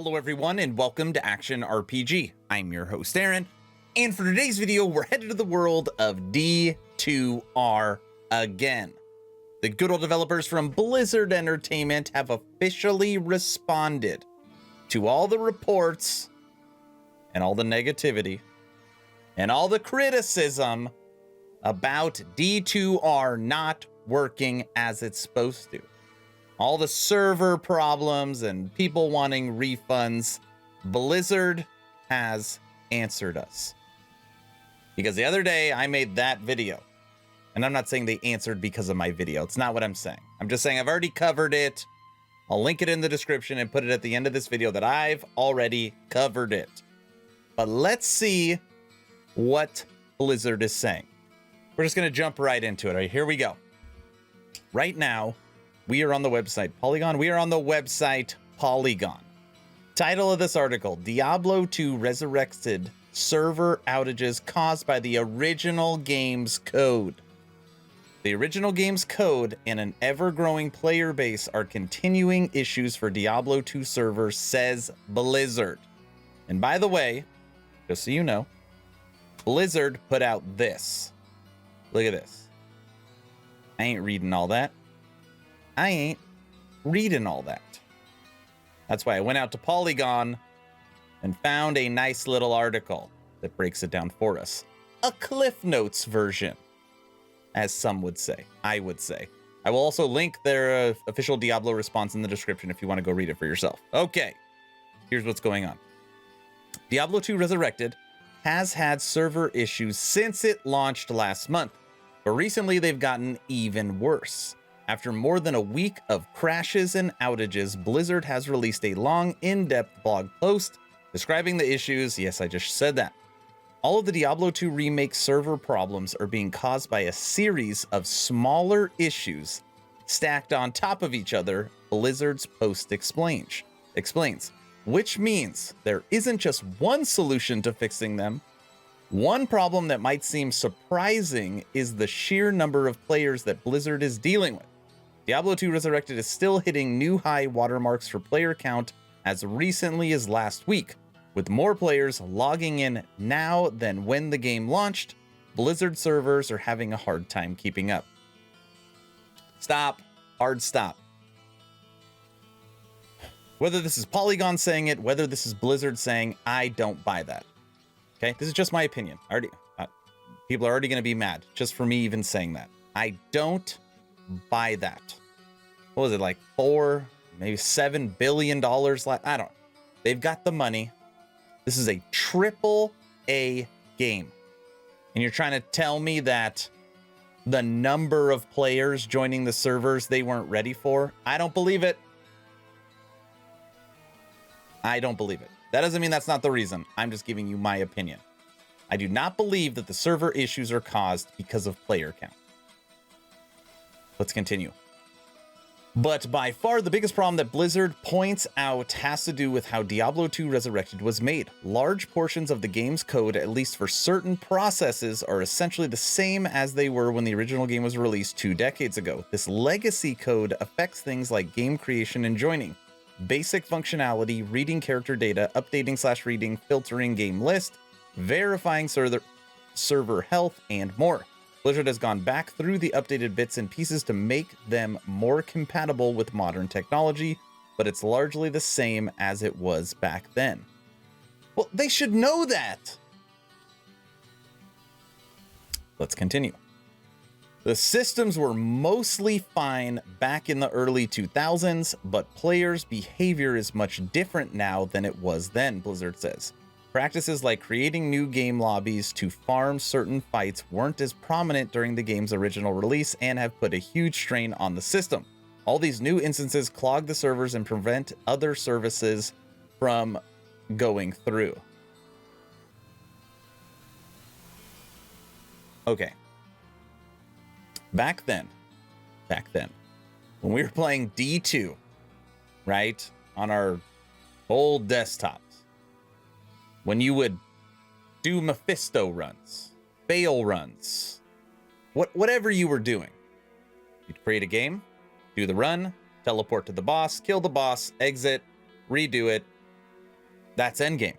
Hello everyone and welcome to Action RPG. I'm your host Aaron, and for today's video we're headed to the world of D2R again. The good old developers from Blizzard Entertainment have officially responded to all the reports and all the negativity and all the criticism about D2R not working as it's supposed to. All the server problems and people wanting refunds. Blizzard has answered us. Because the other day I made that video. And I'm not saying they answered because of my video. It's not what I'm saying. I'm just saying I've already covered it. I'll link it in the description and put it at the end of this video that I've already covered it. But let's see what Blizzard is saying. We're just going to jump right into it. All right, here we go. Right now, we are on the website Polygon. We are on the website Polygon. Title of this article, Diablo 2 Resurrected server outages caused by the original game's code. The original game's code and an ever-growing player base are continuing issues for Diablo 2 servers, says Blizzard. And by the way, just so you know, Blizzard put out this. Look at this. I ain't reading all that. I ain't reading all that. That's why I went out to Polygon and found a nice little article that breaks it down for us. A Cliff Notes version, as some would say. I would say. I will also link their official Diablo response in the description if you want to go read it for yourself. Okay, here's what's going on. Diablo 2 Resurrected has had server issues since it launched last month, but recently they've gotten even worse. After more than a week of crashes and outages, Blizzard has released a long, in-depth blog post describing the issues. Yes, I just said that. All of the Diablo 2 remake server problems are being caused by a series of smaller issues stacked on top of each other, Blizzard's post explains, which means there isn't just one solution to fixing them. One problem that might seem surprising is the sheer number of players that Blizzard is dealing with. Diablo 2 Resurrected is still hitting new high watermarks for player count as recently as last week. With more players logging in now than when the game launched, Blizzard servers are having a hard time keeping up. Stop. Hard stop. Whether this is Polygon saying it, whether this is Blizzard saying, I don't buy that. Okay, this is just my opinion. People are already going to be mad just for me even saying that. I don't buy that. What was it, like maybe $7 billion? I don't. They've got the money. This is a AAA game. And you're trying to tell me that the number of players joining the servers they weren't ready for? I don't believe it. I don't believe it. That doesn't mean that's not the reason. I'm just giving you my opinion. I do not believe that the server issues are caused because of player count. Let's continue. But by far the biggest problem that Blizzard points out has to do with how Diablo 2 Resurrected was made. Large portions of the game's code, at least for certain processes, are essentially the same as they were when the original game was released 2 decades ago. This legacy code affects things like game creation and joining, basic functionality, reading character data, updating/reading, filtering game list, verifying server health, and more. Blizzard has gone back through the updated bits and pieces to make them more compatible with modern technology, but it's largely the same as it was back then. Well, they should know that. Let's continue. The systems were mostly fine back in the early 2000s, but players' behavior is much different now than it was then, Blizzard says. Practices like creating new game lobbies to farm certain fights weren't as prominent during the game's original release and have put a huge strain on the system. All these new instances clog the servers and prevent other services from going through. Okay. Back then, when we were playing D2, right, on our old desktops, when you would do Mephisto runs, fail runs, whatever you were doing, you'd create a game, do the run, teleport to the boss, kill the boss, exit, redo it, That's endgame.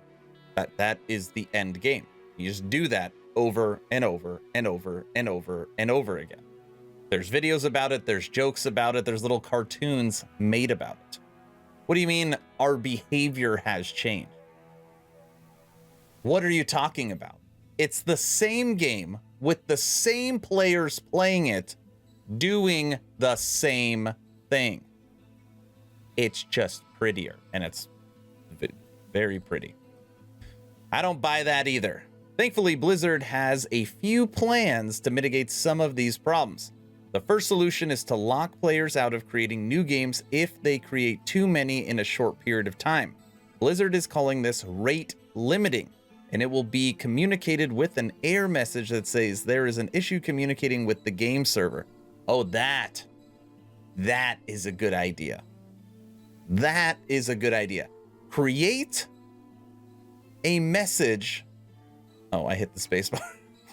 That is the end game. You just do that over and over and over and over and over again. There's videos about it. There's jokes about it. There's little cartoons made about it. What do you mean our behavior has changed? What are you talking about? It's the same game with the same players playing it, doing the same thing. It's just prettier, and it's very pretty. I don't buy that either. Thankfully, Blizzard has a few plans to mitigate some of these problems. The first solution is to lock players out of creating new games if they create too many in a short period of time. Blizzard is calling this rate limiting, and it will be communicated with an error message that says there is an issue communicating with the game server. Oh, that is a good idea. That is a good idea. Create a message. Oh, I hit the space bar.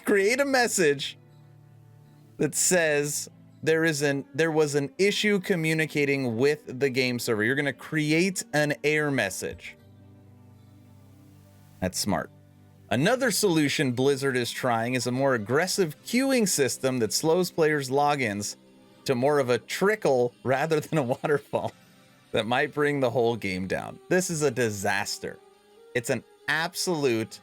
Create a message that says there was an issue communicating with the game server. You're going to create an error message. That's smart. Another solution Blizzard is trying is a more aggressive queuing system that slows players' logins to more of a trickle rather than a waterfall that might bring the whole game down. This is a disaster. It's an absolute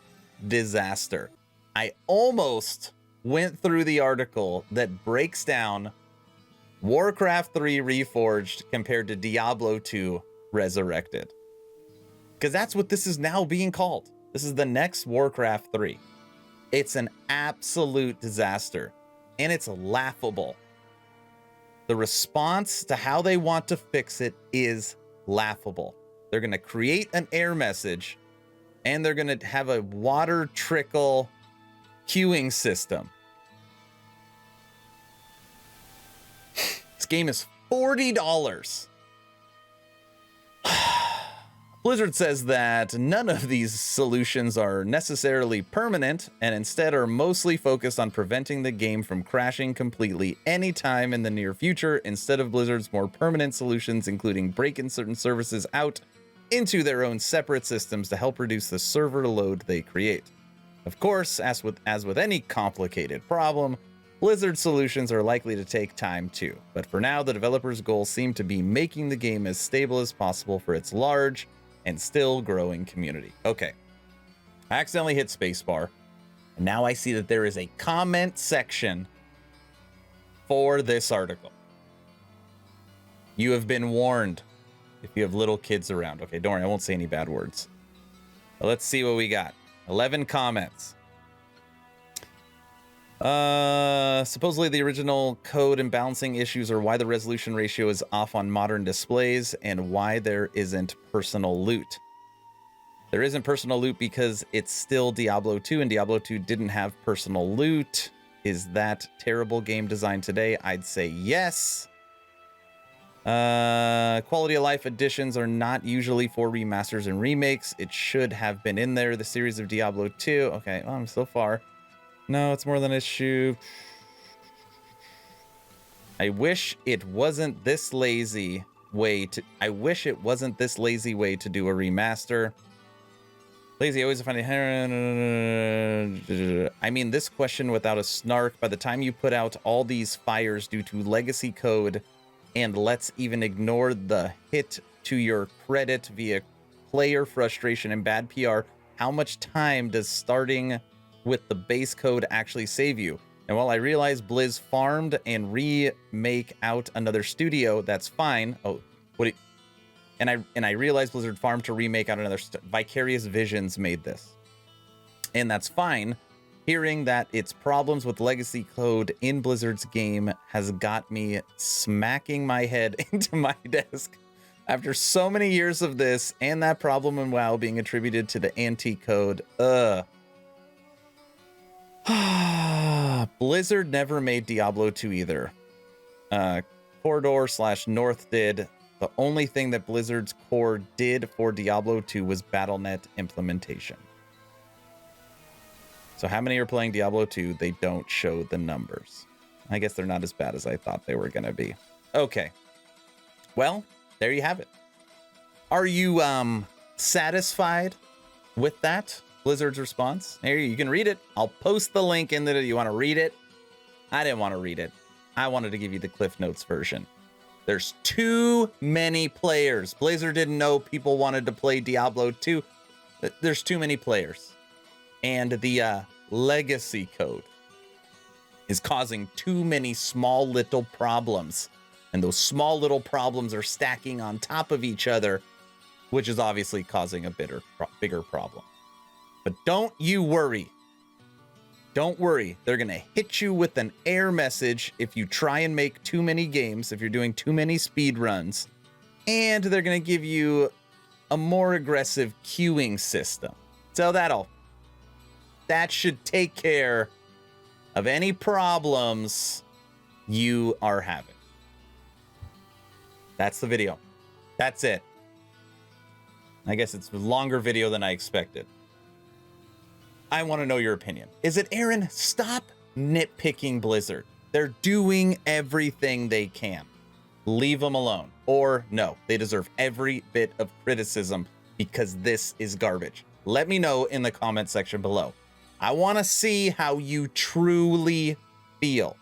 disaster. I almost went through the article that breaks down Warcraft 3 Reforged compared to Diablo 2 Resurrected. Because that's what this is now being called. This is the next Warcraft 3. It's an absolute disaster, and it's laughable. The response to how they want to fix it is laughable. They're going to create an error message, and they're going to have a water trickle queuing system. This game is $40. Blizzard says that none of these solutions are necessarily permanent and instead are mostly focused on preventing the game from crashing completely anytime in the near future instead of Blizzard's more permanent solutions, including breaking certain services out into their own separate systems to help reduce the server load they create. Of course, as with any complicated problem, Blizzard's solutions are likely to take time too. But for now, the developers' goals seem to be making the game as stable as possible for its large and still growing community. Okay, I accidentally hit spacebar, and now I see that there is a comment section for this article. You have been warned if you have little kids around. Okay, don't worry, I won't say any bad words. But let's see what we got. 11 comments. Supposedly the original code and balancing issues are why the resolution ratio is off on modern displays and why there isn't personal loot. There isn't personal loot because it's still Diablo 2 and Diablo 2 didn't have personal loot. Is that terrible game design today? I'd say yes. Quality of life additions are not usually for remasters and remakes. It should have been in there. The series of Diablo 2. Okay, well, I'm so far. No, it's more than an issue. I wish it wasn't this lazy way to do a remaster. Lazy, always find it. I mean, this question without a snark. By the time you put out all these fires due to legacy code, and let's even ignore the hit to your credit via player frustration and bad PR, how much time does starting with the base code actually save you? And while I realize Blizz farmed and remake out another studio, that's fine. Oh, and I realize Blizzard farmed to remake out another Vicarious Visions made this, and that's fine. Hearing that it's problems with legacy code in Blizzard's game has got me smacking my head into my desk after so many years of this, and that problem in WoW being attributed to the anti-code. Blizzard never made Diablo 2 either. Corridor/North did. The only thing that Blizzard's core did for Diablo 2 was BattleNet implementation. So how many are playing Diablo 2? They don't show the numbers. I guess they're not as bad as I thought they were going to be. Okay. Well, there you have it. Are you satisfied with that, Blizzard's response, here, you can read it. I'll post the link in there. You want to read it? I didn't want to read it. I wanted to give you the Cliff Notes version. There's too many players. Blizzard didn't know people wanted to play Diablo 2. There's too many players. And the legacy code is causing too many small little problems. And those small little problems are stacking on top of each other, which is obviously causing a bigger problem. But don't you worry. Don't worry. They're going to hit you with an error message if you try and make too many games, if you're doing too many speed runs, and they're going to give you a more aggressive queuing system. So that should take care of any problems you are having. That's the video. That's it. I guess it's a longer video than I expected. I want to know your opinion. Is it, Aaron, stop nitpicking Blizzard? They're doing everything they can. Leave them alone. Or no, they deserve every bit of criticism because this is garbage. Let me know in the comment section below. I want to see how you truly feel.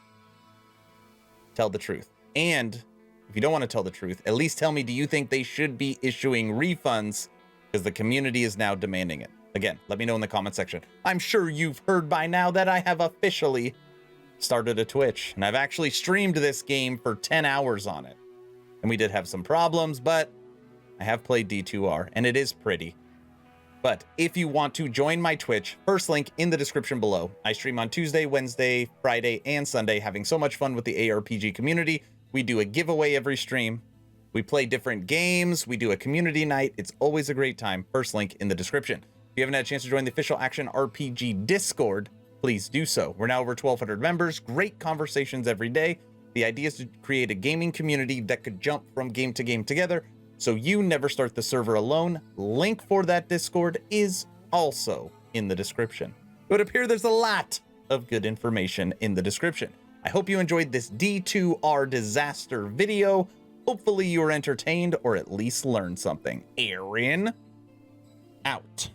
Tell the truth. And if you don't want to tell the truth, at least tell me, do you think they should be issuing refunds? Because the community is now demanding it. Again, let me know in the comment section. I'm sure you've heard by now that I have officially started a Twitch, and I've actually streamed this game for 10 hours on it. And we did have some problems, but I have played D2R, and it is pretty. But if you want to join my Twitch, first link in the description below. I stream on Tuesday, Wednesday, Friday, and Sunday, having so much fun with the ARPG community. We do a giveaway every stream. We play different games. We do a community night. It's always a great time. First link in the description. If you haven't had a chance to join the official Action RPG Discord, please do so. We're now over 1,200 members, great conversations every day. The idea is to create a gaming community that could jump from game to game together, so you never start the server alone. Link for that Discord is also in the description. It would appear there's a lot of good information in the description. I hope you enjoyed this D2R disaster video. Hopefully you were entertained or at least learned something. Aaron, out.